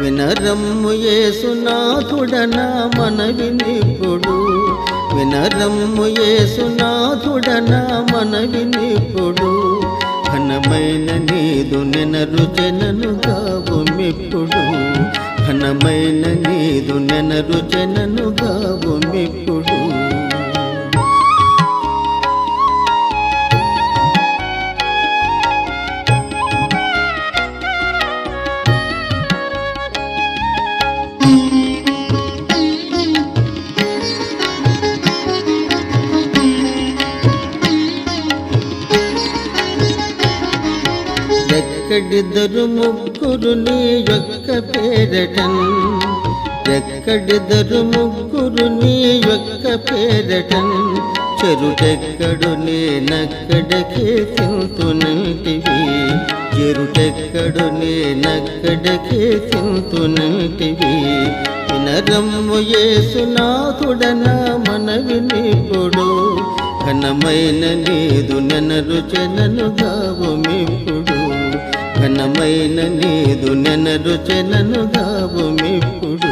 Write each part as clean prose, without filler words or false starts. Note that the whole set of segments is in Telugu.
వినరమ్ము యేసునాథుడనా మనవినిప్పుడు, వినరమ్ము యేసునాథుడనా మనవినిప్పుడు. ఘనమైన నీదు నెనరు జనను గావుమిప్పుడు, ఘనమైన నీదు నెనరు జనను గావుమిప్పుడు. ఎక్కడిద్దరు ముగ్గురు నీ యొక్క పేరటన్, ఎక్కడిద్దరు ముగ్గురు నీ యొక్క పేరటన్. చెరుటెక్కడు నేనక్కడికే తింటున్నటివి, చెరుటెక్కడు నేనక్కడికే తింటున్నటివి. వినరమ్ము యేసునాథుడనా మనవినిప్పుడు, ఘనమైన నీదు నెనరు జనను గావుమిప్పుడు, ఘనమైన నీదు నెనరు జనను గావుమిప్పుడు.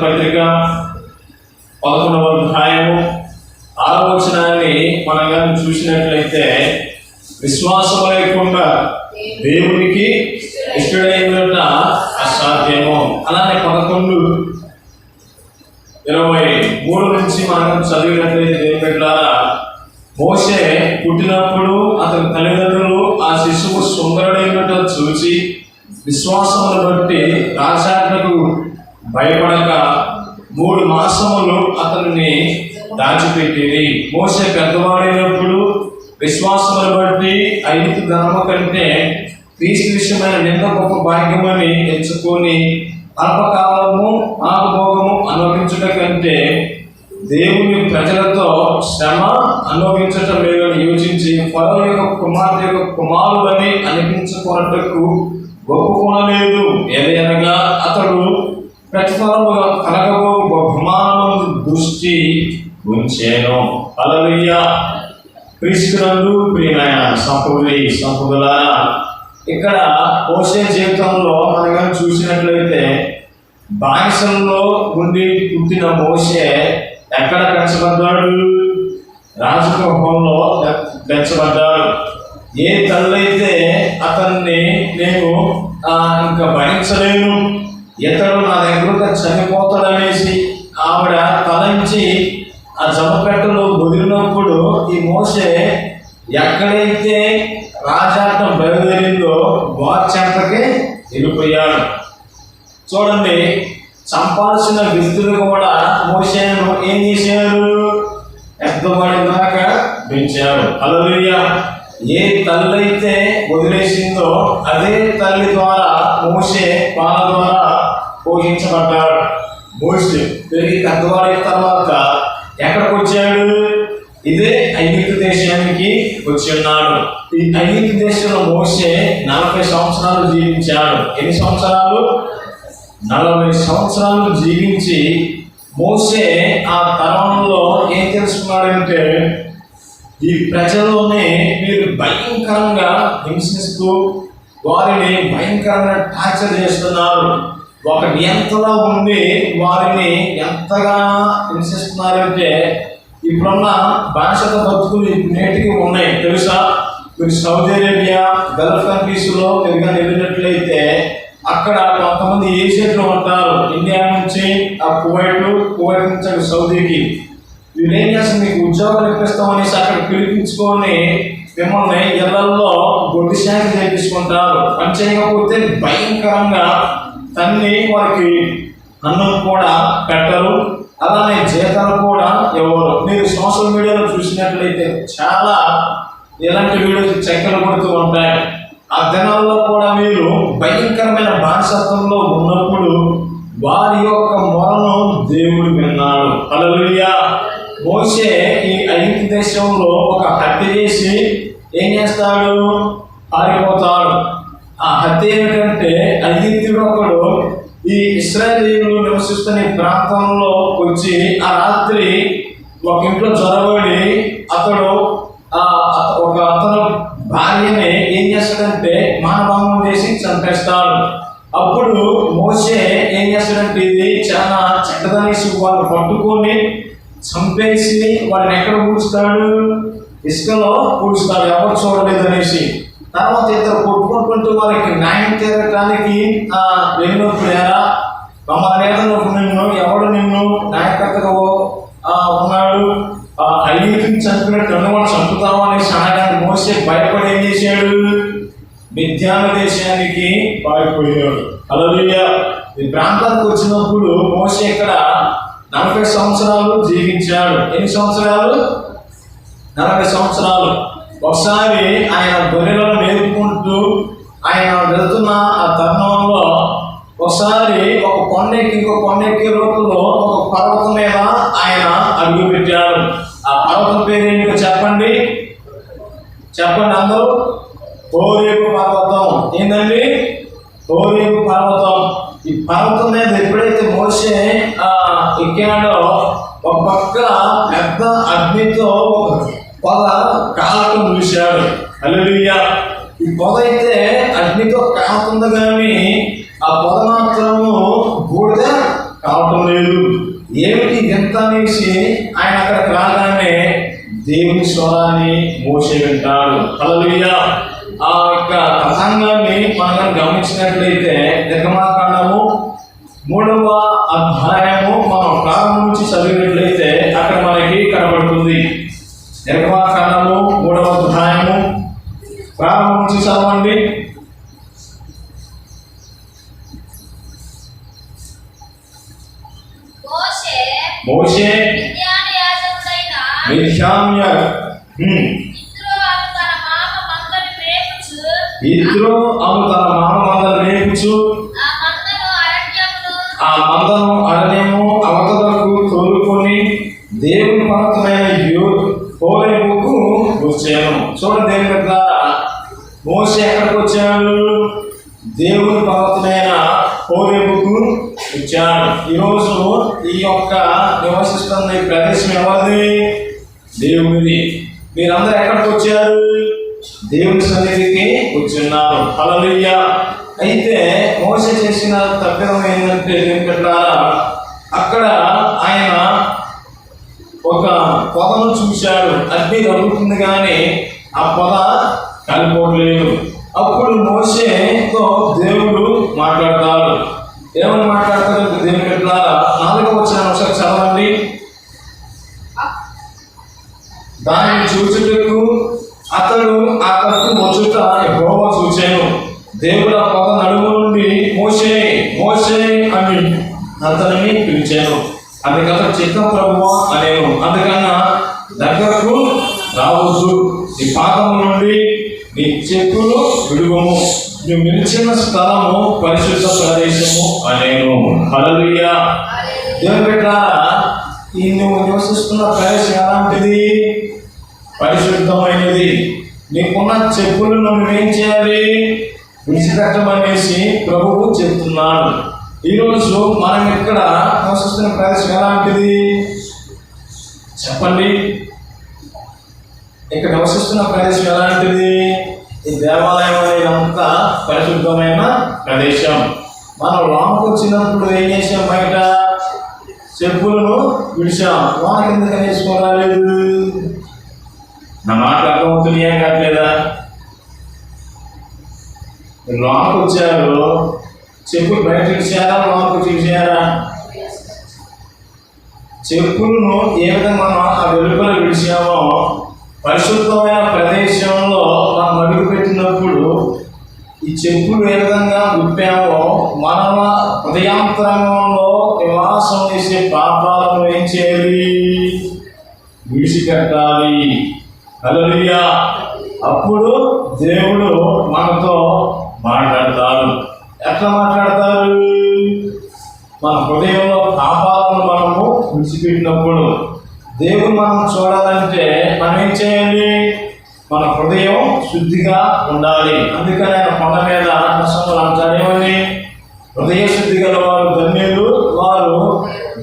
పత్రిక 11వ అధ్యాయము 6వ వచనాన్ని మనం కానీ చూసినట్లయితే, విశ్వాసం లేకుండా దేవునికి ఇష్టడైన అసాధ్యము. అలానే 11:23 నుంచి మనం చదివినట్లయితే దేవుని బిడ్డలారా, మోషే పుట్టినప్పుడు అతని తల్లిదండ్రులు ఆ శిశువు సుందరుడైనట్టు చూసి విశ్వాసమును బట్టి రాజాజ్ఞకు భయపడక 3 మాసములు అతన్ని దాచిపెట్టింది. మోషే పెద్దవాడైనప్పుడు విశ్వాసమును బట్టి ఐగుప్తు ధర్మ కంటే క్రీస్తు విషయమైన నింద గొప్ప భాగ్యమని ఎంచుకొని అల్పకాలము ఆపభోగము అనుభవించుట కంటే దేవుని ప్రజలతో శ్రమ అనుభవించటం లేదని యోచించి ఫరో యొక్క కుమార్తె యొక్క కుమారులని అనిపించుకున్నట్టుకు ఒప్పుకొనలేదు. ఏదైనా అతడు ప్రతిఫలముగా కలగబో బహుమానము దృష్టి ఉంచెను. హల్లెలూయా. క్రీస్తునందు ప్రియమైన సంపూర్ణులారా, ఇక్కడ మోషే జీవితంలో మనం చూసినట్లయితే బానిసంలో ఉండి పుట్టిన మోషే ఎక్కడ పెంచబడ్డాడు? రాజగృహంలో పెంచబడ్డాడు. ఏ తల్లైతే అతన్ని నేను ఇంకా భరించలేను, ఇతడు నా దగ్గర చనిపోతాడనేసి ఆవిడ తలంచి ఆ జమపెట్టలో వదిలినప్పుడు ఈ మోషే ఎక్కడైతే రాజాటం బయలుదేరిందో వార్చెంతకే వెళ్ళిపోయాడు. చూడండి, చంపాల్సిన వ్యక్తులు కూడా మోషేను ఏం చేశారు? పెద్దవాడి దాకా పెంచారు. హల్లెలూయా. ఏ తల్లి అయితే వదిలేసిందో అదే తల్లి ద్వారా మోషే పాల ద్వారా పోషించబడ్డాడు. మోషే తిరిగి పెద్దవాడైన తర్వాత ఎక్కడికి వచ్చాడు? ఇదే ఐగుప్తు దేశానికి వచ్చి ఉన్నాడు. ఈ ఐగుప్తు దేశంలో మోషే 40 సంవత్సరాలు జీవించాడు. ఎన్ని సంవత్సరాలు? 40 సంవత్సరాలు జీవించి మోషే ఆ తరంలో ఏం తెలుసుకున్నాడంటే, ఈ ప్రజల్లోనే వీరు భయంకరంగా హింసిస్తూ వారిని భయంకరంగా టార్చర్ చేస్తున్నారు. ఒక నియంత్రణ ఉండి వారిని ఎంతగా హింసిస్తున్నారంటే, ఇప్పుడున్న బానిసత బతుకులు నేటికి ఉన్నాయి తెలుసా? మీరు సౌదీ అరేబియా గల్ఫ్ కంట్రీస్లో మీరు వెళ్ళినట్లయితే అక్కడ కొంతమంది ఏజెంట్లు ఉంటారు. ఇండియా నుంచి ఆ కువైట్ నుంచి సౌదీకి వీళ్ళు ఏం చేస్తారు, మీకు ఉద్యోగాలు ఇప్పిస్తామనేసి అక్కడ పిలిపించుకొని మిమ్మల్ని ఇళ్లలో గొడ్డి శాఖ చేయించుకుంటారు. పని చేయకపోతే భయంకరంగా తన్ని వారికి అన్నం కూడా పెట్టరు, అలానే జీతాలు కూడా ఎవరు. మీరు సోషల్ మీడియాలో చూసినట్లయితే చాలా ఇలాంటి వీడియోస్ చక్కలు కొడుతూ ఉంటాయి. ఆ దినాల్లో కూడా మీరు భయంకరమైన బానిసత్వంలో ఉన్నప్పుడు వారి యొక్క మొరను దేవుడు విన్నాడు. హల్లెలూయా. మోషే ఈ ఐగుప్తు దేశంలో ఒక హత్య చేసి ఏం చేస్తాడు? పారిపోతాడు. ఆ హత్య ఏమిటంటే ఐగుప్తుడు ఒకడు ఈ ఇశ్రాయేలీయులు నివసిస్తున్న ఈ ప్రాంతంలో వచ్చి ఆ రాత్రి ఒక ఇంట్లో చొరబడి అతను భార్యని ఏం చేస్తాడంటే మానభంగం చేసి చంపేస్తాడు. అప్పుడు మోషే ఏం చేస్తాడంటే ఇది చాలా చెడ్డదనేసి వాళ్ళు పట్టుకొని చంపేసి వాడిని ఎక్కడ పూడుస్తాడు? ఇసుకలో పూడుస్తాడు, ఎవరు చూడలేదనేసి. తర్వాత ఇద్దరు కొట్టుకుంటూ వారికి న్యాయం తీరటానికి వెళ్ళినప్పుడు ఎలా మమ్మల్ని నిన్ను ఎవడు నిన్ను న్యాయకర్తగా ఉన్నాడు, ఐగుప్తుని చంపినట్టు వాళ్ళు చంపుతావు అనేసి అనడానికి మోషే భయపడి ఏం చేశాడు? మిద్యాను దేశానికి పారిపోయాడు. హల్లెలూయా. ఈ ప్రాంతానికి వచ్చినప్పుడు మోషే ఇక్కడ 40 సంవత్సరాలు జీవించాడు. ఎన్ని సంవత్సరాలు? 40 సంవత్సరాలు. ఒకసారి ఆయన గొర్రెలను మేపుకుంటూ ఆయన వెళ్తున్న ఆ తరుణంలో ఒకసారి ఒక కొండెక్కి ఇంకో కొండెక్కి రూపంలో ఒక పర్వతం మీద ఆయన అడుగు పెట్టాడు. ఆ పర్వతం పేరు ఏంటో చెప్పండి అందరూ. హోరేబు పర్వతం. ఏంటండి? హోరేబు పర్వతం. ఈ పర్వతం మీద ఎప్పుడైతే మోషే ఎక్కాడో ఒక పక్క పెద్ద అగ్నితో ఒక పొద కాలటం చూశాడు. హల్లెలూయా. ఈ పొద అయితే అగ్నితో కాలుతుంది కానీ ఆ పొద మాత్రము బూడిద కావటం లేదు. ఏమిటి ఎంత అనేసి ఆయన అక్కడికి రాగానే దేవుని స్వరాన్ని మోషే వింటాడు. హల్లెలూయా. ఆ యొక్క కథాంగాన్ని మనం గమనించినట్లయితే నిర్గమాకాండము 3వ అధ్యాయము మనం ప్రారంభం నుంచి చదివినట్లయితే అక్కడ మనకి కనబడుతుంది. నిర్గమాకాండము 3వ అధ్యాయము ప్రారంభం నుంచి చదవండి. మోషే ఇద్దరు ఆమె తన మామ మందను మేపుచు ఆ మందను అరణ్యము అవతలకు తోలుకొని దేవుని పర్వతమైన హోరేబుకు వచ్చాను. చూడండి దేవుని బిడ్డ, మోషే ఎక్కడికి వచ్చాడు? దేవుని పర్వతమైన హోరేబుకు వచ్చాడు. ఈరోజు ఈ యొక్క నివసిస్తున్న ఈ ప్రదేశం ఎవరిది? దేవునిది. మీరందరూ ఎక్కడికి వచ్చారు? దేవుని సన్నిధికి వచ్చున్నారు. హల్లెలూయా. అయితే మోషే చేసిన తప్పిదం ఏంటంటే అక్కడ ఆయన ఒక పొదను చూశాడు. అగ్ని రగులుతుంది కానీ ఆ పొద కాలిపోవట్లేదు. అప్పుడు మోషేతో దేవుడు మాట్లాడతాడు. ఏమని మాట్లాడతారు? దేవుని బిడ్డలారా 4వ వచనం ఒకసారి చదవండి. దానిని చూచుటకు అతడు వచ్చుట యెహోవా చూచాను. దేవుడు ఆ పొద నడుము నుండి మోషే మోషే అని అతనిని పిలిచాను. అందుకన్నా చిత్తం ప్రభువా అనేను. అందుకన్నా దగ్గరకు రావచ్చు. నీ పాదం నుండి నీ చెప్పులు విడువము. నువ్వు నిలిచిన స్థలము పరిశుద్ధ ప్రదేశము అనేను. హల్లెలూయా. దేవుని బిడ్డలారా, ఈ నువ్వు నివసిస్తున్న ప్రదేశం ఎలాంటిది? పరిశుద్ధమైనది. నీకున్న చెప్పులను నువ్వేం చేయాలి? విడిచిపెట్టమనేసి ప్రభువు చెప్తున్నాడు. ఈరోజు మనం ఇక్కడ నివసిస్తున్న ప్రదేశం ఎలాంటిది చెప్పండి? ఇక్కడ నివసిస్తున్న ప్రదేశం ఎలాంటిది? ఈ దేవాలయం అనేది అంతా పరిశుద్ధమైన ప్రదేశం. మనం లోనికి వచ్చినప్పుడు ఏం చేసాం? బయట చెప్పులను విడిచాం. లోనికి ఎందుకు వేసుకోరాలేదు? నా మాటలు అర్థమవుతున్నాయా కావట్లేదా? లోనికి వచ్చారు, చెప్పులు బయట విడిచారా? లోనికి విడిచారా? చెప్పులను ఏ విధంగా మనం ఆ వెలుపల విడిచామో పరిశుద్ధమైన ప్రదేశంలో మనం అడుగు పెట్టినప్పుడు ఈ చెప్పులు ఏ విధంగా విప్పామో మానవ హృదయాంతరంగంలో నివాసం చేసే పాపాలను ఏం చేయాలి? విడిచిపెట్టాలి. హల్లెలూయా. అప్పుడు దేవుడు మనతో మాట్లాడతారు. ఎట్లా మాట్లాడతారు? మన హృదయంలో పాపాలను మనము విడిచిపెట్టినప్పుడు. దేవుడు మనం చూడాలంటే మనం ఏం చేయాలి? మన హృదయం శుద్ధిగా ఉండాలి. అందుకని ఆయన కొండ మీద ప్రసంగులు అంటారేమని? హృదయ శుద్ధి గల వారు ధన్యులు, వారు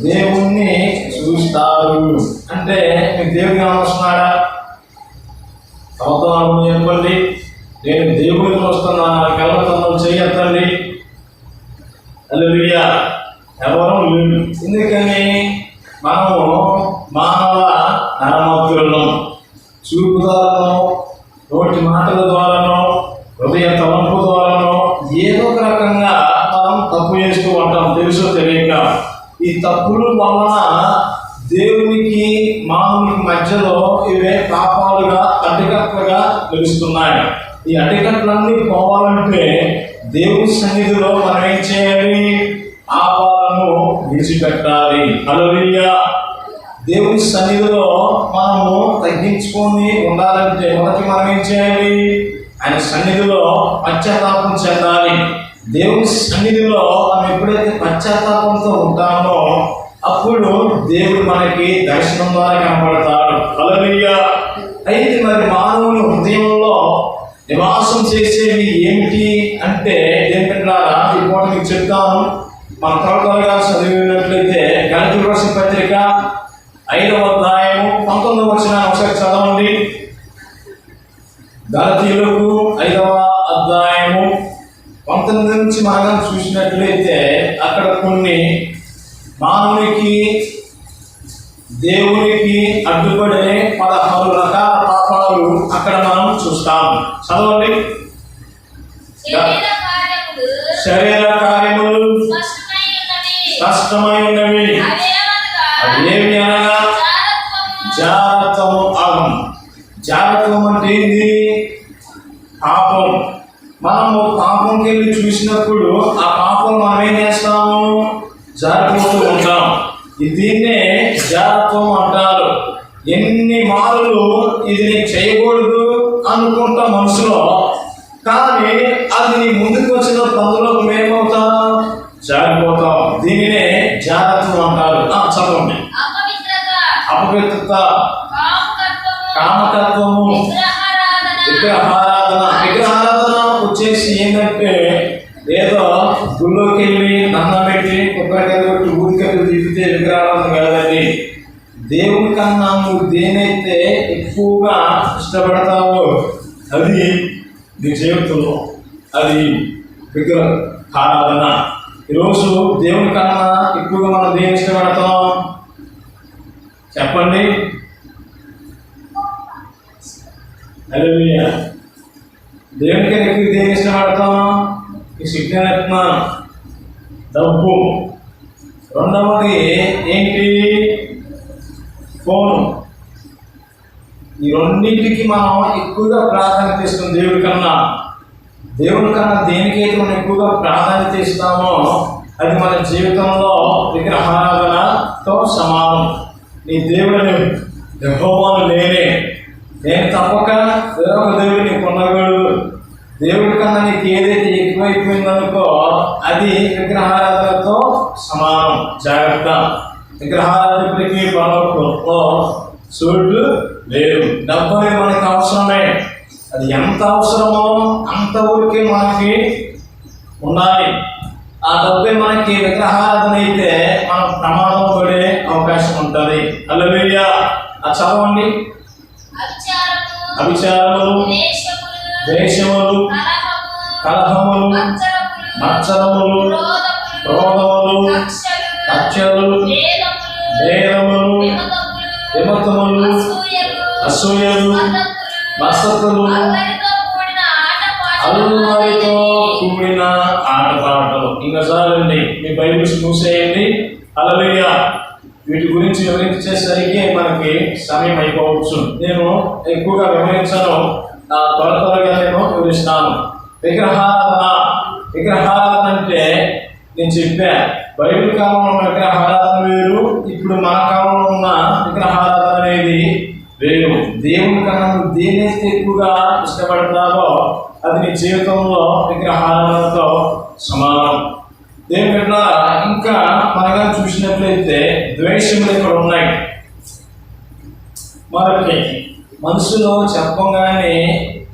దేవుణ్ణి చూస్తారు. అంటే మీకు దేవుడు కావస్తున్నాడా? అవతారం చెప్పండి, నేను దేవుడిని చూస్తున్నాను, కలవతనం చేయొద్దండి. హల్లెలూయా. ఎవరు లేదు. ఎందుకని? మనము మానవ నరమతులను చూపు ద్వారానో, నోటి మాటల ద్వారానో, హృదయ తలంపు ద్వారానో ఏదో ఒక రకంగా మనం తప్పు చేస్తూ ఉంటాం, తెలుసో తెలియక. ఈ తప్పుల వలన దేవునికి మానవునికి మధ్యలో ఇవే పాపాలుగా అడ్డకట్లుగా తెలుస్తున్నాయి. ఈ అడ్డకట్లన్నీ పోవాలంటే దేవుని సన్నిధిలో మనం ఏం చేయాలి? పాపాలను విడిచిపెట్టాలి. హల్లెలూయా. దేవుని సన్నిధిలో మనము తగ్గించుకొని ఉండాలంటే మొదటి మనం ఏం చేయాలి? ఆయన సన్నిధిలో పశ్చాత్తాపం చెందాలి. దేవుని సన్నిధిలో మనం ఎప్పుడైతే పశ్చాత్తాపంతో ఉంటామో అప్పుడు దేవుడు మనకి దర్శనం ద్వారా కనపడతాడు. హల్లెలూయా. అయితే మరి మానవుని హృదయంలో నివాసం చేసేవి ఏమిటి అంటే ఏంటంటే ఈ పూట మీకు చెప్తాను. మన త్వరగా చదివినట్లయితే గలతీయులకు రాసిన పత్రిక 5వ అధ్యాయము 19వ వచనాన్ని ఒకసారి చదవండి. గలతీయులకు 5వ అధ్యాయము 19 నుంచి మనం చూసినట్లయితే అక్కడ కొన్ని మానవునికి దేవునికి అడ్డుపడే 16 రకాల పాపాలు అక్కడ మనం చూస్తాం. చదవండి. శరీర కార్యములు స్పష్టమై ఉన్నవి. అవేమి అనగా జారత్వము, అహం. జారత్వం అంటే ఏంది? పాపం. మనము పాపంకి వెళ్ళి చూసినప్పుడు ఆ పాపం మనం ఏం చేస్తాము? జారిపోతూ ఉంటాం. దీన్నే జారత్వం అంటారు. ఎన్ని మార్లు ఇది నేను చేయకూడదు అనుకుంటా మనసులో, కానీ అది నీ ముందుకు వచ్చిన అందులో మేమవుతాం? జారిపోతాం. దీనినే జారత్వం అంటారు. చదవండి. అపవిత్రత, కామకత్వము, విగ్రహారాధన. విగ్రహారాధన వచ్చేసి ఏంటంటే ఏదో గుళ్ళోకి వెళ్ళి దండం పెట్టి కొబ్బరికాయలు కొట్టి ఊరికెళ్ళి తిరిగితే విగ్రహారాధన కాదండి. దేవుని కన్నా నువ్వు దేనైతే ఎక్కువగా ఇష్టపడతావో అది నీ జీవితంలో అది విగ్రహారాధన. ఈరోజు దేవుని కన్నా ఎక్కువగా మనం దేని ఇష్టపడతాం చెప్పండి? హల్లెలూయా. దేవునికి ఎక్కువ దేని ఇష్టపడతాం? ఈ శిక్షణ, డబ్బు. రెండవది ఏంటి? ఫోను. ఈ రెండింటికి మనం ఎక్కువగా ప్రాధాన్యత ఇస్తాం దేవుడి కన్నా. దేవుడి కన్నా దేనికైతే మనం ఎక్కువగా ప్రాధాన్యత ఇస్తామో అది మన జీవితంలో విగ్రహారాధనతో సమానం. నీ దేవుడిని యెహోవాను నేనే, నేను తప్పక వేరొక దేవుడు నీకు ఉండకూడదు. దేవుడి కన్నా నీకు ఏదైతే ఎక్కువైపోయిందనుకో అది విగ్రహారాధనతో సమానం. జాగ్రత్త. విగ్రహారాధనకి పరలోకంలో చోటు లేదు. డబ్బు అనేది మనకి అవసరమే. అది ఎంత అవసరమో అంత ఊరికే మనకి ఉండాలి. ఆ డబ్బే మనకి విగ్రహారాధన అయితే మనం ప్రమాదం పడే అవకాశం ఉంటుంది. హల్లెలూయా. చదవండి. అభిచారములు, ద్వేషములు, కలహములు, మత్సరములు, క్రోధములు, కక్షలు, భేదములు, విమతములు, అసూయలు, వసతులు, అల్లరితో కూడిన ఆటపాటలు. ఇంకా చాలండి, మీ బైబిల్స్ మూసేయండి. హల్లెలూయా. వీటి గురించి వివరించేసరికి మనకి సమయం అయిపోవచ్చు. నేను ఎక్కువగా వివరించను, త్వరగా నేను వివరిస్తాను. విగ్రహారాధన. విగ్రహారాధన అంటే నేను చెప్పా, బైబిల్ కాలంలో ఉన్న విగ్రహారాధన వేరు, ఇప్పుడు మన కాలంలో ఉన్న విగ్రహారాధన అనేది వేరు. దేవుని కన్నా నువ్వు దేనైతే ఎక్కువగా ఇష్టపడతావో అది నీ జీవితంలో విగ్రహారాధనతో సమానం. దేవుని బిడ్డ, ఇంకా మనగా చూసినట్లయితే ద్వేషములు ఇక్కడ ఉన్నాయి. మరొకటి, మనసులో చెప్పంగానే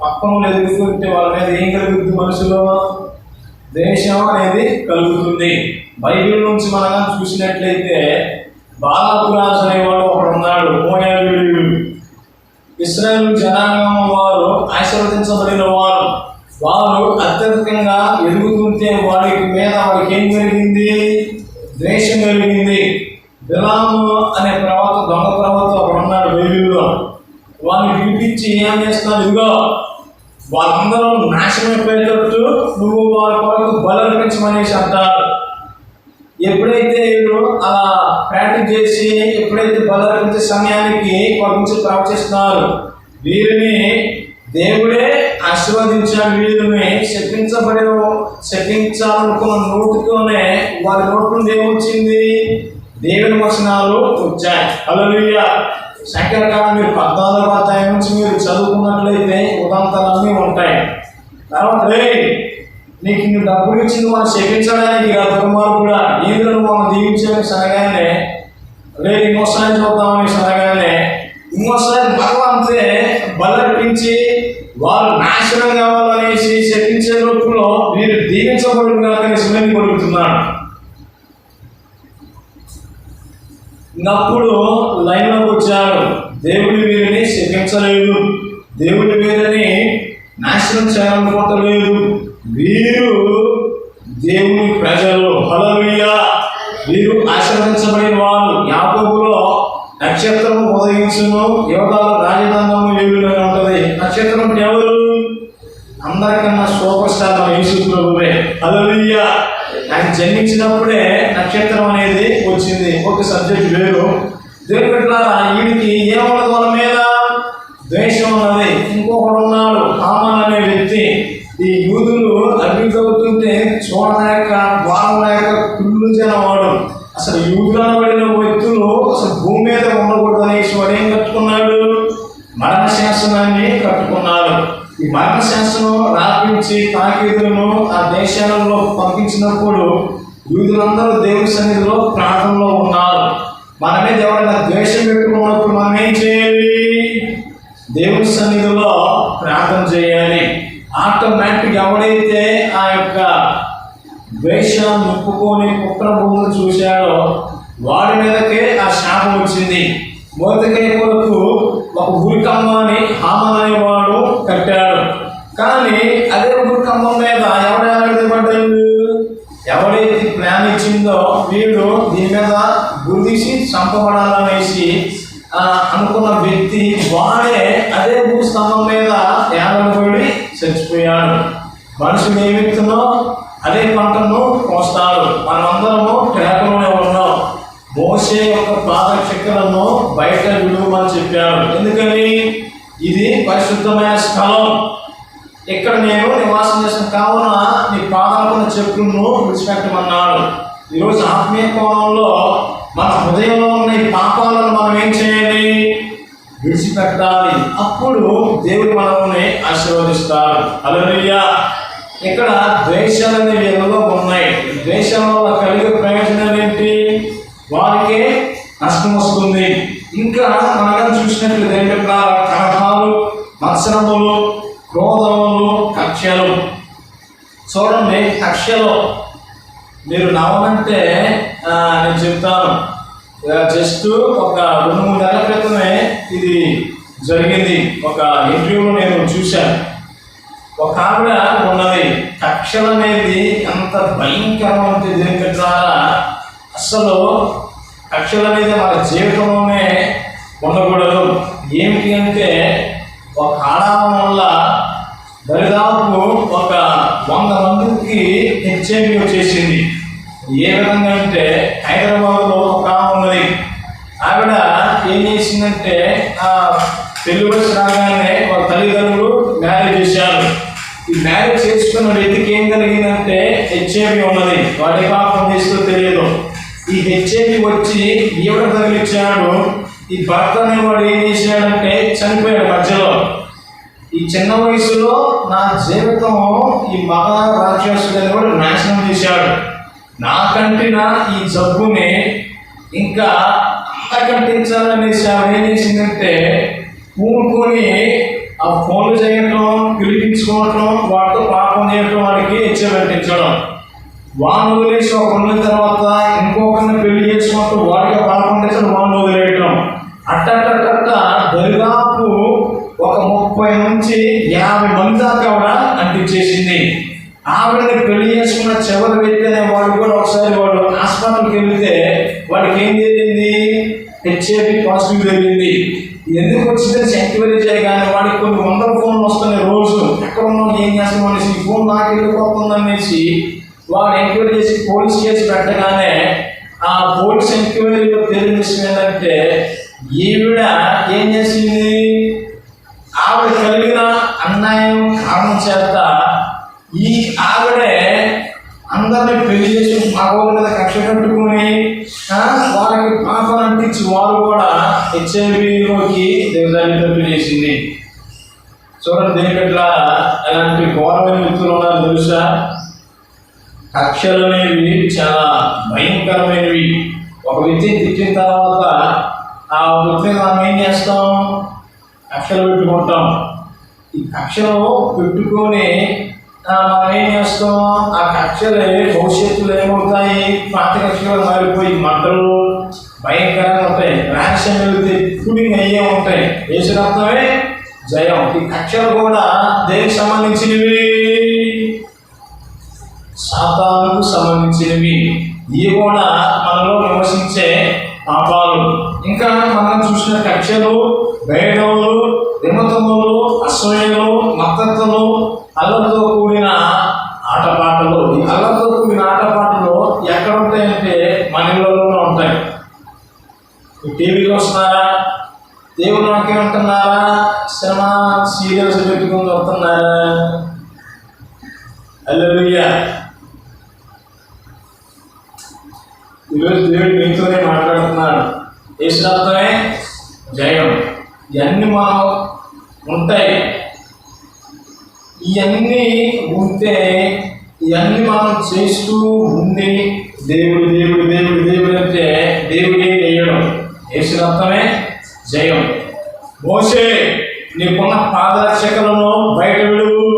పక్కన ఎదుగుతుంటే వాళ్ళ మీద ఏం కలుగుతుంది? మనసులో ద్వేషం అనేది కలుగుతుంది. బైబిల్ నుంచి మనం చూసినట్లయితే బాలాపురాజు అనేవాడు ఒకడు ఉన్నాడు, మోయాబీయుడు. ఇశ్రాయేలు జనాంగం వారు ఆశీర్వదించబడిన వారు. వారు అత్యధికంగా ఎదుగుతుంటే వాడికి ఏం కలిగింది? ద్వేషం కలిగింది. బిలాము అనే ప్రవక్త, దొంగ ప్రవక్త ఒకడు ఉన్నాడు బైబిల్లో. వాళ్ళని పిలిపించి ఏం చేస్తున్నాడు? ఇదిగో వాళ్ళందరూ నాశనమైపోయేటట్టు నువ్వు వాళ్ళ కొరకు బలర్పించమనేసి అంటారు. ఎప్పుడైతే వీళ్ళు అలా ప్రాక్టీస్ చేసి ఎప్పుడైతే బలర్పించే సమయానికి వాళ్ళ నుంచి ప్రవచిస్తున్నారు, వీరిని దేవుడే ఆశీర్వదించాడు. వీరిని శపించాలనుకున్న నోటితోనే వారి నోటి నుండి ఏమొచ్చింది? దేవుని వచనాలు వచ్చాయి. హల్లెలూయా. సంఖ్యాకాలం మీరు 14వ అధ్యాయం నుంచి మీరు చదువుకున్నట్లయితే ఉదంతాలన్నీ ఉంటాయి. తర్వాత నీకు ఇన్ని డబ్బులు ఇచ్చింది మనం శపించడానికి దుర్మార్గుడు కూడా ఏదో మనం దీవించాలని సనగానే ఇంకోసారి చూద్దామని సనగానే ఇంకోసారి భగవంతే బలర్పించి వారు నాశనం కావాలనేసి శపించే రూపంలో వీరు దీవించబడును కాకని సుమని కొడుకుతున్నాడు. అప్పుడు లైన్లోకి వచ్చాడు. దేవుడి వీరిని శపించలేదు, దేవుడి వీరిని నాశనం చేయాలనుకోవట్లేదు, వీరు దేవుని ప్రజలు. హల్లెలూయా. వీరు ఆశీర్వదించబడిన వారు. యాకోబులో నక్షత్రము ఉదయించును, యోధాల రాజధానము వెలుగులో ఉంటుంది. నక్షత్రం అంటే ఎవరు? అందరికన్నా సూపర్ స్టార్ మన యేసు ప్రభువే. హల్లెలూయా. ఆయన జన్మించినప్పుడే నక్షత్రం అనేది వచ్చింది. ఒక సబ్జెక్ట్ వేరు. దేవుని బిడ్డలారా, వీడికి ఏమున్నది? వాళ్ళ మీద ద్వేషం ఉన్నది. ఇంకొకడు ఉన్నాడు, హామాన్ అనే వ్యక్తి. ఈ యూదులు అభివృద్ధి అవుతుంటే చూడలేక బాగలేక కుళ్ళు జనవాడు. అసలు యూదులు అనబడిన వ్యక్తులు అసలు భూమి మీద ఉండకూడదు అనేసి వాడు ఏం కట్టుకున్నాడు? మరణ శాసనాన్ని కట్టుకున్నాడు. ఈ మరణ శాసనం రాపించి తాకీదులను ఆ దేశాలలో పంపించినప్పుడు యూదులందరూ దేవుని సన్నిధిలో ప్రార్థనలో ఉన్నారు. మన మీద ఎవరైనా ద్వేషం పెట్టుకున్నప్పుడు మనం ఏం చేయాలి? దేవుని సన్నిధిలో ప్రార్థన చేయాలి. ఆటోమేటిక్ ఎవడైతే ఆ యొక్క ద్వేషాన్ని ఒప్పుకొని పుత్రభూములు చూశాడో వాడి మీదకే ఆ శాపం వచ్చింది. మొదటికై కొరకు ఒక ఉరికంబాన్ని హామాన్ అనేవాడు కట్టాడు. కానీ అదే ఉరికంబం మీద ఎవడేపడ్డాడు? ఎవడైతే ప్లాన్ ఇచ్చిందో వీడు దీని మీద గురిసి చంపబడాలనేసి అనుకున్న వ్యక్తి వాడే అదే భూస్తంభం మీద ఏడబడి చచ్చిపోయాడు. మనుషులు ఏ వ్యక్తినో అదే పంటను కోస్తాడు. మనమందరము కేకలోనే ఉన్నాం. మోషే యొక్క పాదచక్రను బయట విడువమని చెప్పాడు. ఎందుకని? ఇది పరిశుద్ధమైన స్థలం, ఇక్కడ నేను నివాసం చేసిన కావున నీ పాదాలను చెప్పులను విడిచిపెట్టమన్నాడు. ఈరోజు ఆత్మీయ కోణంలో మన హృదయంలో ఉన్న ఈ పాపాలను మనం ఏం చేయాలి? విడిచిపెట్టాలి. అప్పుడు దేవుడు మనల్ని ఆశీర్వదిస్తాడు. హల్లెలూయా. ఇక్కడ ద్వేషాలు అనేవి ఎన్నో ఉన్నాయి. ద్వేషం వల్ల కలిగే ప్రయోజనాలు ఏంటి? వారికి నష్టం వస్తుంది. ఇంకా మనం చూసినట్లయితే కలహాలు, మత్సరములు, క్రోధములు, కక్షలు. చూడండి, కక్షలు మీరు నవ్వనంటే నేను చెప్తాను. జస్ట్ ఒక 2-3 నెలల క్రితమే ఇది జరిగింది. ఒక ఇంటర్వ్యూలో నేను చూశాను. ఒక ఆవిడ ఉన్నది. కక్షలు అనేది ఎంత భయంకరమైనది దీని ద్వారా. అసలు కక్షలు అనేది మన జీవితంలోనే ఉండకూడదు. ఏమిటి అంటే ఒక ఆడామం వల్ల దరిదాపు ఒక 100 మందికి హెచ్ఐవి వచ్చేసింది. ఏ విధంగా అంటే హైదరాబాద్లో ఒక ఆమె ఉన్నది. ఆవిడ ఏం చేసిందంటే ఆ పెళ్లి వయసు రాగానే వాళ్ళ తల్లిదండ్రులు మ్యారేజ్ చేశారు. ఈ మ్యారేజ్ చేసుకున్న చేసుకున్న వ్యక్తికి ఏం కలిగిందంటే హెచ్ఐవి ఉన్నది. వాడి పాపం చేస్తూ తెలియదు. ఈ హెచ్ఐవి వచ్చి ఈవిడ తగిలిచ్చాడు. ఈ భర్త అనేవాడు ఏం చేశాడంటే చనిపోయాడు మధ్యలో. ఈ చిన్న వయసులో నా జీవితం ఈ మగ రాక్షసుడు అనేవాడు నాశనం చేశాడు. నాకంటిన ఈ జబ్బుని ఇంకా అంతకంటించాలనేసి ఆవిడ ఏం చేసిందంటే పూనుకొని ఆ ఫోన్లు చేయటం, పిలిపించుకోవటం, వాటితో పాపం చేయటం, వాడికి హెచ్చరించడం. వాడిని వదిలేసి ఒక ఉన్న తర్వాత ఇంకొకరిని పెళ్లి చేసుకోవటం, వాడికి పాపం చేసి వాడిని వదిలేయటం. అట్ట దరిదాపు ఒక 30 నుంచి 50 మంది దాకా ఆవిడ అంటించేసింది. ఆవిడని పెళ్లి చేసుకున్న చివరి వ్యక్తి అనే వాడు కూడా ఒకసారి వాడు హాస్పిటల్కి వెళితే వాడికి ఏం జరిగింది? హెచ్ఐవి పాజిటివ్ జరిగింది. ఎందుకు వచ్చిందని ఎంక్వైరీ చేయగానే వాడికి కొన్ని 100 ఫోన్లు వస్తున్నాయి రోజు. ఎక్కడ ఉన్నాం, ఏం చేస్తాం అనేసి, ఈ ఫోన్ నాకు వెళ్ళిపోతుంది అనేసి వాడు ఎంక్వైరీ చేసి పోలీస్ కేసు పెట్టగానే ఆ పోలీస్ ఎంక్వైరీలో తెలియని విషయం ఏంటంటే ఈవిడ ఏం చేసింది? ఆవిడ కలిగిన అన్యాయం కారణం చేత ఈ ఆవిడే అందరినీ పెళ్లి చేసి మగవాళ్ళ మీద కక్ష కట్టుకుని వాళ్ళకి పాపం అంటించి వాళ్ళు కూడా హెచ్ఐవిలోకి దిగజారినట్టు చేసింది. చూడండి దేనికట్లా ఎలాంటి ఘోరమైన వ్యక్తులు ఉన్నారు తెలుసా? కక్షలు అనేవి చాలా భయంకరమైనవి. ఒక వ్యక్తిని తిట్టిన తర్వాత ఆ వ్యక్తిని మనం ఏం చేస్తాం? కక్షలు పెట్టుకుంటాం. ఈ కక్షలు పెట్టుకొని మనం ఏం చేస్తాం? ఆ కక్షలే భవిష్యత్తులో ఏమవుతాయి? పాత కక్షలు మారిపోయి మంటలు భయంకరంగా ఉంటాయి. రాష్ట్రం వెళ్తే పుడింగ్ అయ్యే ఉంటాయి. దేశరత్నమే జయం. ఈ కక్షలు కూడా దేనికి సంబంధించినవి? సాతానుకు సంబంధించినవి. ఇవి కూడా మనలో నివసించే పాపాలు. ఇంకా మనం చూసిన కక్షలు, భేదములు, విమతములు, అసూయలు, మత్తతులు, అల్లరితో కూడిన ఆటపాటలు. ఈ అల్లరితో కూడిన ఆటపాటలు ఎక్కడ ఉంటాయంటే మన ఇళ్ళలోనే ఉంటాయి. టీవీలో వస్తున్నారా? దేవుడు నాకేమంటున్నారా? సినిమా సీరియల్స్ పెట్టుకుని వస్తున్నారా? హల్లెలూయా. ఈరోజు దేవుడు మీతోనే మాట్లాడుతున్నాడు. యేసునామమే జయం. ఇవన్నీ మనం ఉంటాయి. ఇవన్నీ ఉంటే ఇవన్నీ మనం చేస్తూ ఉండి దేవుడు దేవుడు దేవుడు దేవుడు అంటే దేవుడే చేయడం. యేసునామమే జయం. మోషే నీకున్న పాదరక్షకులను బయట విడువు.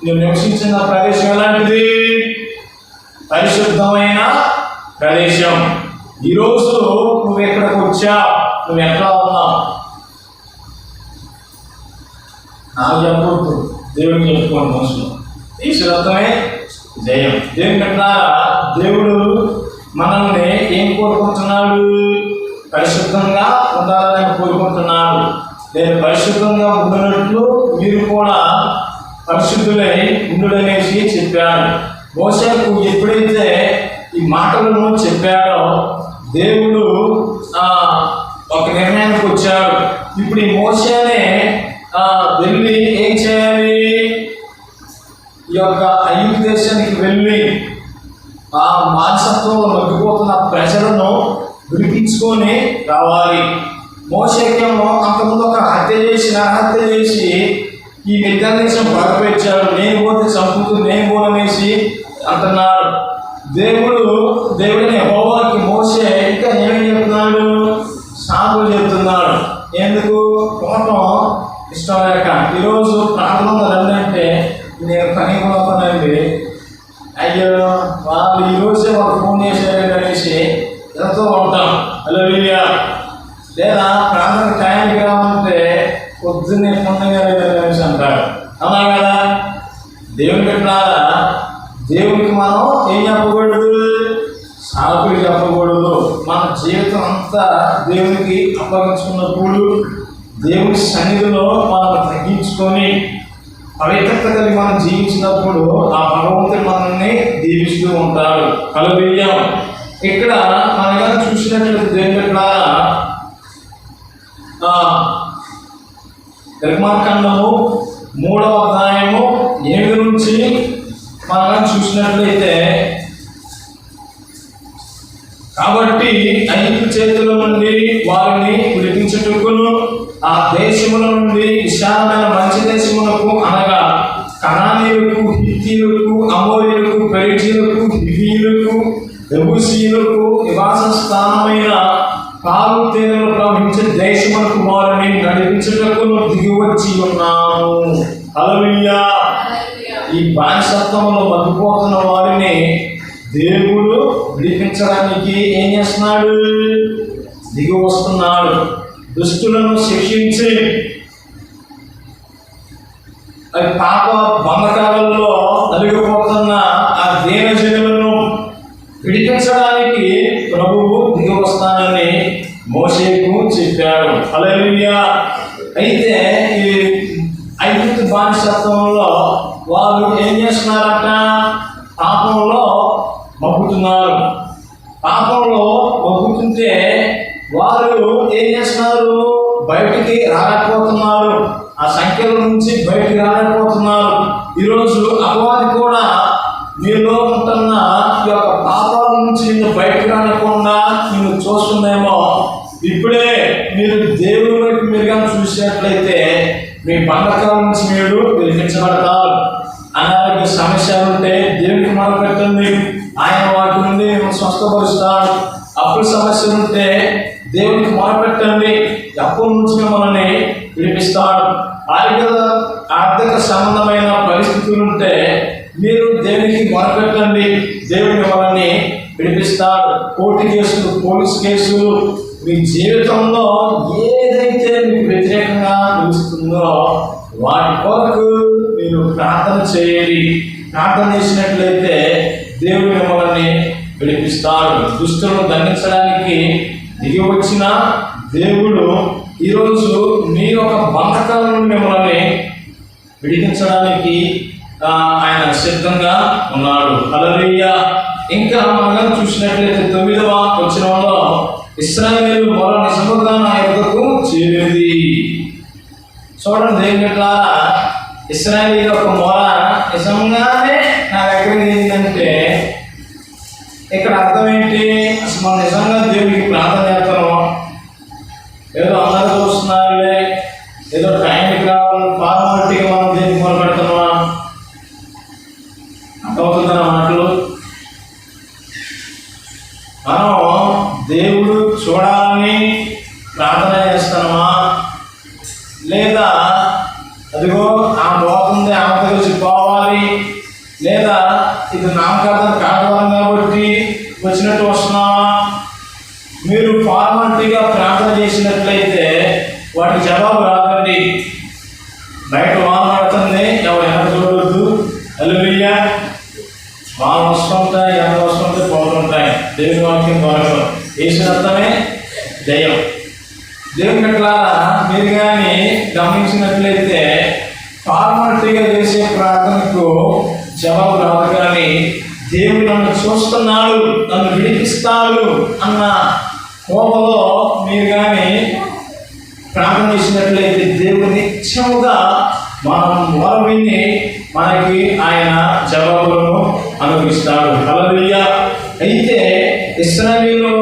నువ్వు నివసించిన ప్రదేశం ఎలాంటిది? పరిశుద్ధమైన ప్రదేశం. ఈరోజు నువ్వు ఎక్కడికి వచ్చావు? నువ్వు ఎట్లా ఉన్నావు? నాకు చెప్పకూడదు, దేవుడికి చెప్పుకోండి. మనుషులు ఈశ్వరత్వమే జయం. దేవుని కట్టారా? దేవుడు మనల్ని ఏం కోరుకుంటున్నాడు? పరిశుద్ధంగా ఉండాలని కోరుకుంటున్నాడు. నేను పరిశుద్ధంగా ఉండినట్లు మీరు కూడా పరిశుద్ధులై ఉండుడనేసి చెప్పాడు. మోషేకు ఎప్పుడైతే ఈ మాటలను చెప్పాడో దేవుడు ఒక నిర్ణయానికి వచ్చాడు. ఇప్పుడు ఈ మోషేనే వెళ్ళి ఏం చేయాలి? ఈ యొక్క ఐగుప్తు దేశానికి వెళ్ళి ఆ మానసత్వంలో నొక్కిపోతున్న ప్రజలను విడిపించుకొని రావాలి. మోషేకేమో అంతకుముందు ఒక నరహత్య చేసి ఈ నిర్దేశం బలపెట్టాడు. నేను పోతే చంపుతూ నేను పోననేసి అంటున్నాడు. దేవుడిని యెహోవాకి మోషే ఇంకా ఏమేమి చెప్తున్నాడు? సాకులు చెప్తున్నాడు. ఎందుకు? కోపం ఇష్టం లేక. ఈరోజు ప్రార్థన రండి నేను పని పోతానండి, అయ్యో వాళ్ళు ఈరోజే వాళ్ళు ఫోన్ చేశారు అనేసి ఎంతో ఉంటాం. హల్లెలూయా. లేదా ప్రార్థన టైంకి రావాలంటే పొద్దున్నే పొందగా అనేసి అంటారు. అవునా కదా? దేవుని పెట్టారా? దేవునికి మనం ఏం చెప్పకూడదు? సాకులు చెప్పకూడదు. మన జీవితం అంతా దేవునికి అప్పగించుకున్నప్పుడు దేవుని సన్నిధిలో మనం తగ్గించుకొని పవిత్రత కలిగి మనం జీవించినప్పుడు ఆ భగవంతుడు మనల్ని దీవిస్తూ ఉంటాడు. హల్లెలూయా. ఇక్కడ మనం చూసినట్లయితే దేవుని పెట్టారా? నిర్మాకాండము 3వ అధ్యాయము 7 నుంచి మనం చూసినట్లయితే, కాబట్టి ఐగుప్తు చేతుల నుండి వారిని విడిపించుటకును ఆ దేశముల నుండి విశాలమైన మంచి దేశములకు అనగా కనానీయులకు, హిత్తీయులకు, అమోరీయులకు, పెరిజీయులకు, హివ్వీయులకు, యెబూసీయులకు నివాస స్థానమైన పాలు తేనెలు ప్రవహించే దేశములకు వారిని నడిపించుటకును దిగి వచ్చి ఉన్నాము. హల్లెలూయా. ఈ బానిసత్వంలో మగ్గిపోతున్న వారిని దేవుడు విడిపించడానికి ఏం చేస్తున్నాడు? దిగి వస్తున్నాడు. దుష్టులను శిక్షించి పాప బంధకాలలో నలిగిపోతున్న ఆ దీనజనులను విడిపించడానికి ప్రభువు దిగి వస్తానని మోషేకు చెప్పాడు. హల్లెలూయా. అయితే ఈ ఐగుప్తు బానిసత్వంలో వారు ఏం చేస్తున్నారట? పాపంలో మగ్గుతున్నారు. పాపంలో మగ్గుతుంటే వారు ఏం చేస్తున్నారు? బయటికి రాలేకపోతున్నారు. ఆ సంఖ్యల నుంచి బయటికి రాలేకపోతున్నారు. ఈరోజు అపవాది కూడా మీలో ఉంటున్న ఈ యొక్క పాపాల నుంచి నిన్ను బయటకు రానికుండా నిన్ను చూస్తుందేమో. ఇప్పుడే మీరు దేవుని వైపు మీరుగా చూసినట్లయితే మీ బంధకాల నుంచి మీరు విడిపించబడతారు. అనారోగ్య సమస్యలు ఉంటే దేవునికి మొదలుపెట్టండి, ఆయన వాటి నుండి స్వస్థపరుస్తాడు. అప్పుల సమస్యలు ఉంటే దేవునికి మొదలుపెట్టండి, అప్పుల నుంచి మిమ్మల్ని విడిపిస్తాడు. ఆర్థిక సంబంధమైన పరిస్థితులు ఉంటే మీరు దేవునికి మొదలుపెట్టండి, దేవుని మిమ్మల్ని విడిపిస్తాడు. కోర్టు కేసులు, పోలీస్ కేసులు, మీ జీవితంలో ఏదైతే మీకు వ్యతిరేకంగా నిలుస్తుందో వాటి కొరకు మీరు ప్రార్థన చేయాలి. ప్రార్థన చేసినట్లయితే దేవుడు మిమ్మల్ని విడిపిస్తాడు. దుష్టులను దండించడానికి దిగి వచ్చిన దేవుడు ఈరోజు మీ యొక్క బంధకాల నుండి మిమ్మల్ని విడిపించడానికి ఆయన సిద్ధంగా ఉన్నాడు. హల్లెలూయా. ఇంకా మనం చూసినట్లయితే 9వ వచనంలో ఇశ్రాయేలు మొర నిజముగా నా యొద్దకు చేరింది. చూడండి దేవునిట్లా ఇశ్రాయేలు యొక్క మొర నిజంగానే నా దగ్గరికి ఏంటంటే ఇక్కడ అర్థం ఏంటి? అసలు మనం నిజంగా దేవుడికి ప్రార్థన చేస్తాము, ఏదో అందరూ చూస్తున్నారులే, ఏదో టైంకి రావాలి, ఫార్మాలిటీగా మనం దేవునికి మొదలు పెడుతున్నామా? అర్థమవుతుందన్న మాటలు. మనం దేవుడు చూడాలని ప్రార్థన చేస్తున్నామా? లేదా అదిగో ఆమె పోతుంది, ఆమె కలిసి పోవాలి, లేదా ఇది నామకార్థం కావాలి కాబట్టి వచ్చినట్టు వస్తున్నావా? మీరు ఫార్మాలిటీగా ప్రార్థన చేసినట్లయితే వాటికి జవాబు రాదండి. బయట వాన పడుతుంది, ఎవరు వెనక చూడవద్దు. హల్లెలూయా. వాన వస్తుంటాయి, ఎండ వస్తుంటాయి, పోతుంటాయి. దేవుని వాక్యం ద్వారా వేసినర్థమే జయం. దేవుని ఎట్లా మీరు కానీ గమనించినట్లయితే ఫార్మాలిటీగా చేసే ప్రార్థనకు జవాబు రాదు. కానీ దేవుడు నన్ను చూస్తున్నాడు, నన్ను విడిపిస్తాడు అన్న కోపంలో మీరు కానీ ప్రార్థన చేసినట్లయితే దేవుడు నిత్యముగా మనం మొర విని మనకి ఆయన జవాబులను అనుభవిస్తాడు. హల్లెలూయా. అయితే ఇశ్రాయేలు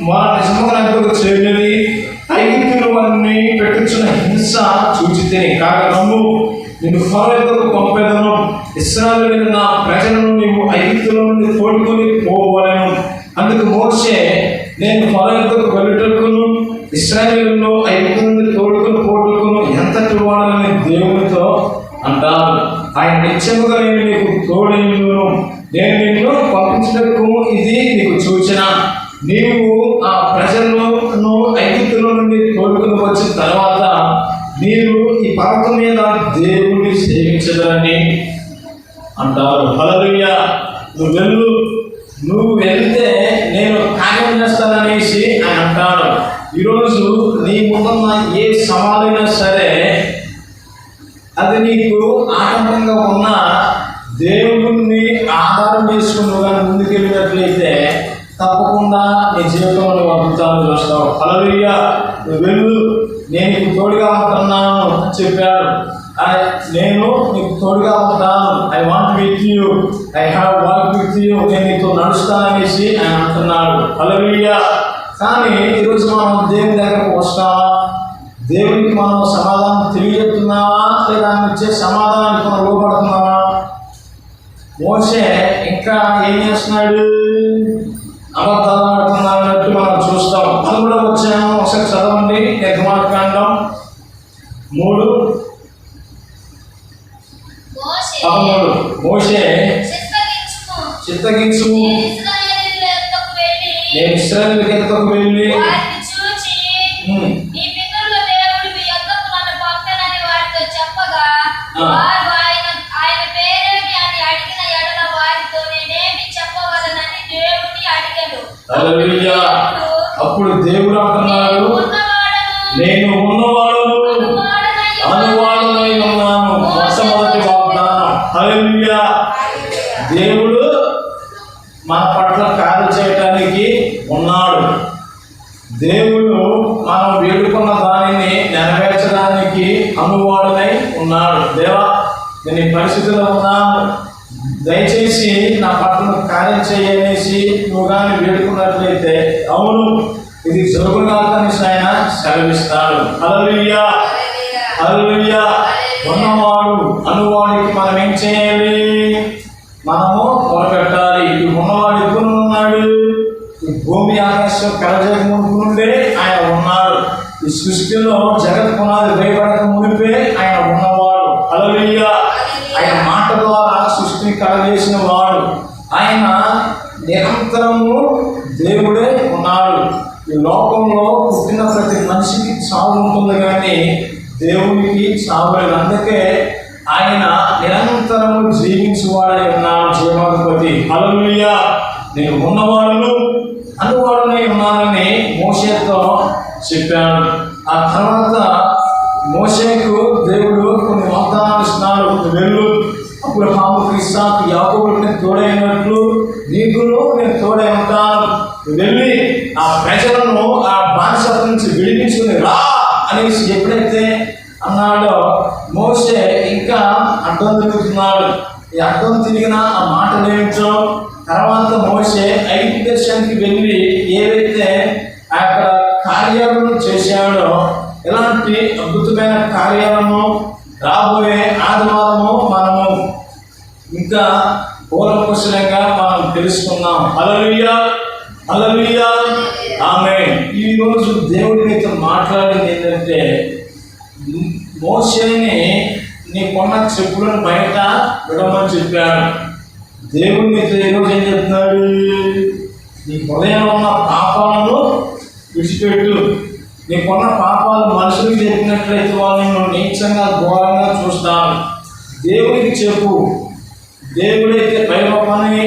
మొర నిజముగా నాకు చేరినది. ఐగుప్తులు వారిని పెట్టుచున్న హింస చూచితే కాక నమ్ము, నిన్ను ఫరో యొద్దకు పంపేదను. ఇశ్రాయేలు నా ప్రజలను నీవు ఐగుప్తుల నుండి తోడుకొని పోవలెను. అందుకు మోషే నేను ఫరో యొద్దకు వెళ్ళుటకును ఇశ్రాయేలును ఐగుప్తు నుండి తోడుకొని పోటుకును ఎంతటి వాడని దేవునితో అంటారు. ఆయన నిత్యముగా నేను నీకు తోడైను, నేను నిన్ను పంపించటకు ఇది నీకు సూచన. నీవు ఆ ప్రజలను ఐగుప్తుల నుండి తోడుకొని వచ్చిన తర్వాత మీరు ఈ పర్వతం మీద దేవుడిని సేవించదని అంటారు. హల్లెలూయా. నువ్వు వెళ్తే నేను కార్యం చేస్తాననేసి ఆయన అంటాడు. ఈరోజు నీ ముందున్న ఏ సవాలైనా సరే అది నీకు ఆటంకంగా ఉన్న దేవుడిని ఆధారం చేసుకుని నువ్వు కానీ ముందుకెళ్ళినట్లయితే తప్పకుండా నీ జీవితంలో అద్భుతాలు చూస్తావు. హల్లెలూయా. నువ్వు వెళ్ళు, నేను నీకు తోడుగా ఉంటున్నాను అని చెప్పాడు. నేను నీకు తోడుగా ఉంటాను, I want with you, I have walk with you, నేను నీతో నడుస్తాననేసి ఆయన అంటున్నాడు. హల్లెలూయా. కానీ ఈరోజు మనం దేవుని దగ్గరకు వస్తామా? దేవునికి మనం సమాధానం తెలియజేస్తున్నామా లేదా ఆయన ఇచ్చే సమాధానానికి మనం లోపడుతున్నామా? మోషే ఇంకా ఏం చేస్తున్నాడు? అబద్ధాలు ఆడుతున్నాడు అన్నట్టు మనం చూస్తాం. 11వ వచనం ఒకసారి చదవండి. నిర్గమాకాండం 3:13. మోషే చిత్తగించు, నేను ఇశ్రాయేలు ఎద్దకు వెళ్ళి హల్లెలూయా. అప్పుడు దేవుడు అంటున్నాడు, నేను ఉన్నవాడు అనువాడనై ఉన్నాను. మొట్టమొదటి వాగ్దానం. హల్లెలూయా. దేవుడు మన పట్ల కార్యం చేయటానికి ఉన్నాడు. దేవుడు మనం వేడుకున్న దానిని నెరవేర్చడానికి అనువాడనై ఉన్నాడు. దేవా, నేను ఈ పరిస్థితిలో ఉన్నాను, దయచేసి నా పట్ల కార్యం చేయనేసి నువ్వు కానీ వేడుకున్నట్లయితే అవును ఇది జరుగుగాకనేసి ఆయన సెలవిస్తాడు. హల్లెలూయా. హల్లెలూయా. ఉన్నవాడు అనువాడికి మనం ఏం చేయాలి? మనము మొదలుపెట్టాలి. ఈ ఉన్నవాడు ఎప్పుడు ఉన్నాడు? ఈ భూమి ఆకాశం కలజేయక ముందే ఆయన ఉన్నాడు. ఈ సృష్టిలో జగత్ పునాది వేయబడక మునిపే ఆయన ఉన్నవాడు. హల్లెలూయా. ఆయన మాట ద్వారా సృష్టిని కలగజేసిన వాడు. ఆయన నిరంతరము దేవుడే ఉన్నాడు. ఈ లోకంలో పుట్టిన ప్రతి మనిషికి చావు ఉంటుంది కానీ దేవునికి చావు లేదు. అందుకే ఆయన నిరంతరము జీవించువాడై ఉన్నాడు, జీవాధిపతి. హల్లెలూయా. నేను ఉన్నవాడును అనువాడునై ఉన్నానని మోషేతో చెప్పాడు. ఆ తర్వాత మోషేకు దేవుడు కొన్ని వాగ్దానాలు ఇస్తున్నాడు. వెళ్ళు, అప్పుడు అబ్రహాముకు, ఇస్సాకు, యాకోబులకు నేను తోడైనట్లు నీకును నేను తోడై ఉంటాను. వెళ్ళి ఆ ప్రజలను ఆ బానిసత్వం నుంచి విడిపించుకుని రా అనేసి ఎప్పుడైతే అన్నాడో మోషే ఇంకా అడ్డం తిరుగుతున్నాడు. ఈ అడ్డం తిరిగిన ఆ మాటలు ఏమిటో తర్వాత మోషే ఐగుప్తు దేశానికి వెళ్ళి ఏవైతే అక్కడ కార్యాలను చేశాడో ఎలాంటి అద్భుతమైన కార్యాలను రాబోయే ఆదివారము మనము ఇంకా పూర్వకుశలంగా మనం తెలుసుకున్నాం. హల్లెలూయా. హల్లెలూయా. ఆమేన్. ఈరోజు దేవుడి మీతో మాట్లాడింది ఏంటంటే మోషేని నీకున్న చెప్పులను బయట విడమని చెప్పాడు. దేవుడు మీతో ఈరోజు ఏం చెప్తున్నాడు? నీ హృదయంలో ఉన్న పాపాలను విడిచిపెట్టు. నీకున్న పాపాలు మనుషులకు చెప్పినట్లయితే వాళ్ళని నీచంగా ఘోరంగా చూస్తాను. దేవుడికి చెప్పు. దేవుడైతే పైన పని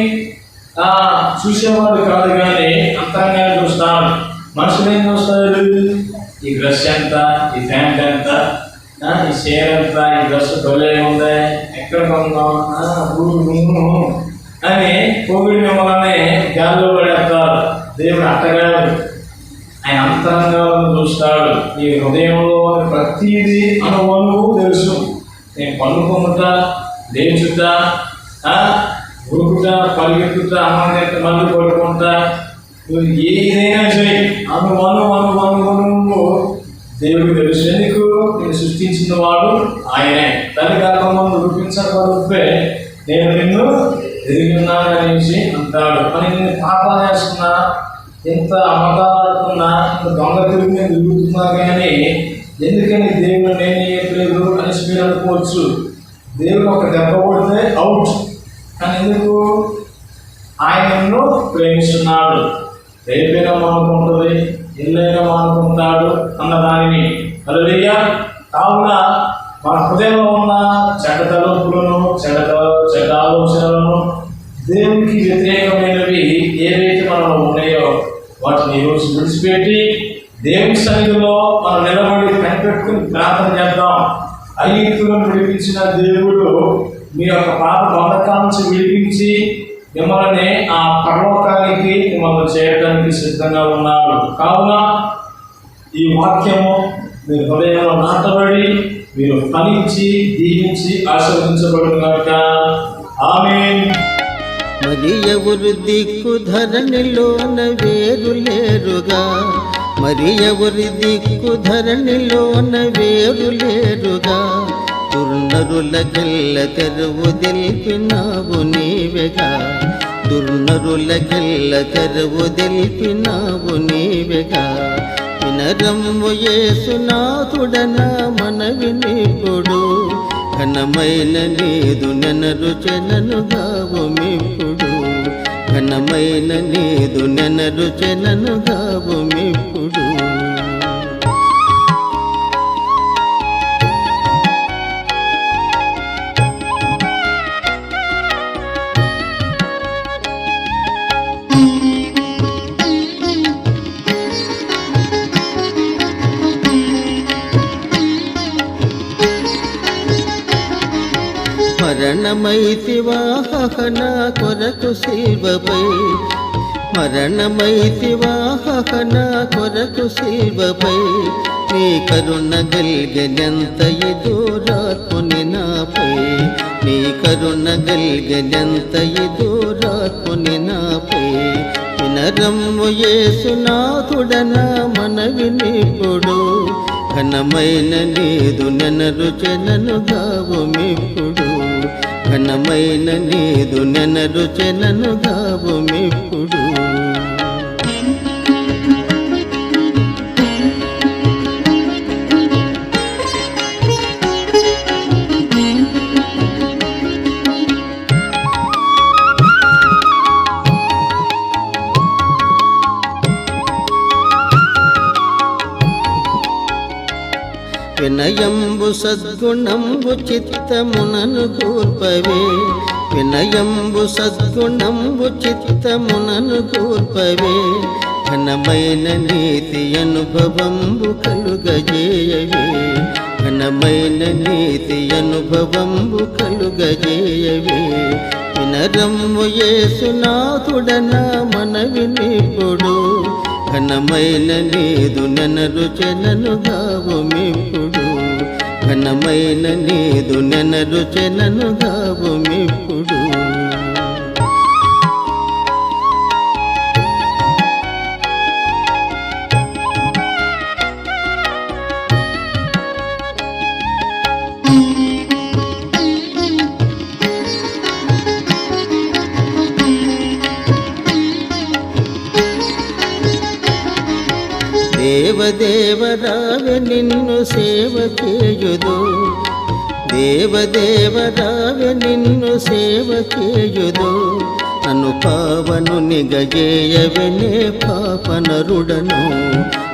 చూసేవాడు కాదు కానీ అంతరంగానే చూస్తాడు. మనుషులు ఏం చూస్తాడు? ఈ డ్రెస్ ఎంత, ఈ ప్యాంట్ ఎంత, ఈ షేర్ ఎంత, ఈ డ్రెస్ భలే ఉంది, ఎక్కడ కొందాం అని కోవిడ్ మిమ్మల్ని గాల్లో పడేస్తారు. దేవుడు అట్టగాడు, ఆయన అంతరంగా చూస్తాడు. ఈ హృదయంలో ప్రతిదీ అనుభవం తెలుసు. నేను పనుకుంట, లేచుట, ఉరుకుట, పరిగెత్తుట, అమ్మంటే మళ్ళీ పడుకుంటా, నువ్వు ఏదైనా చేయి అనుభవం దేవుడు తెలుసు. ఎందుకు? నేను సృష్టించిన వాడు ఆయనే. తల్లి కాకముందు రూపించకపోతే నేను నిన్ను ఎరిగి ఉన్నాను అనేసి అంటాడు. మరి నేను పాపాలు చేస్తున్నా, ఎంత అమతాడుతున్నా, ఇంత దొంగ తిరిగి నేను తిరుగుతున్నా కానీ ఎందుకని దేవుడు నేను చేయట్లేదు అనేసి మీరు అనుకోవచ్చు. దేవుడు ఒక దెబ్బ కొడితే అవుట్. కానీ ఎందుకు? ఆయనను ప్రేమిస్తున్నాడు. రేపైనా మానుకుంటుంది, ఎల్లైనా మానుకుంటాడు అన్న దానిని. హల్లెలూయా. కావున మన హృదయంలో ఉన్న చెడ్డ తలుపులను, చెడ్డ ఆలోచనలను, దేవునికి వ్యతిరేకమైనవి ఏవైతే మనలో ఉన్నాయో వాటిని ఈరోజు విడిచిపెట్టి దేవుని సన్నిధిలో మనం నిలబడి కనిపెట్టుకుని ప్రార్థన చేద్దాం. ఐగుప్తులను విడిపించిన దేవుడు మీ యొక్క పాప బంధకాల నుంచి విడిపించి మిమ్మల్ని ఆ పరలోకానికి మిమ్మల్ని చేయడానికి సిద్ధంగా ఉన్నాడు. కావున ఈ వాక్యము మీరు హృదయంలో నాటబడి మీరు ఫలించి దీవించి ఆశీర్వదించబడును గాక. ఆమేన్. మరి ఎవరు దిక్కు ధరణిలోన వేరు లేరుగా, మరి ఎవరి దిక్కు ధరణిలోన వేరు లేరుగా, దుర్నరులకెల్ల తెరువు తెలిపినావు నీవెగా, దుర్నరులకెల్ల తెరువు తెలిపినావు నీవెగా. వినరమ్ము యేసునాథుడనా మనవి నిప్పుడు, ఘనమైన నీదు నెనరుచెనను గావుమిప్పుడు, ఘనమైన నీదు నెనరుచెనను గావుమిప్పుడు. మరణమైతివా నా కొరకు శిల్వపై, మరణమైతివా నా కొరకు శిల్వపై, నీ కరుణ గల్గెనెంత దూరాత్ముని నాపై, నీ కరుణ గల్గెనెంత దూరాత్ముని నాపై. వినరమ్ము యేసునాథుడనా మనవి నిప్పుడు, ఘనమైన నీదు నెనరుచెనను గావుమిప్పుడు, ఘనమైన నీదు నెనరుచెనను గావుమిప్పుడు. వినయంబు సద్గుణంబు చిత్తమునను కూర్పవే, వినయంబు సద్గుణంబు చిత్తమునను కూర్పవే, ఘనమైన నీతి అనుభవంబు కలుగజేయవే, ఘనమైన నీతి అనుభవంబు కలుగజేయవే. వినరమ్ము యేసునాథుడనా మనవి నిప్పుడు, ఘనమైన నీదు నెనరుచెనను గావుమిప్పుడు, ఘనమైన నీదు నెనరుచెనను గావుమిప్పుడు. దేవదేవరావె నిన్ను సేవ చేయుదు, దేవదేవరావె నిన్ను సేవ చేయుదు, నన్ను పావనుని గజేయవెనే పాపనరుడను,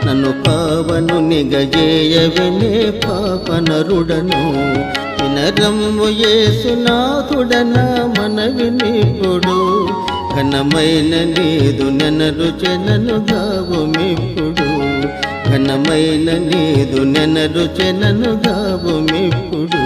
నన్ను పావనుని గజేయవెనే పాపనరుడను. వినరమ్ము యేసునాథుడనా మనవి నిప్పుడు, ఘనమైన నీదు నెనరుచెనను గావుమిప్పుడు, ఘనమైన నీదు నెనరుచెనను గావుమిప్పుడు.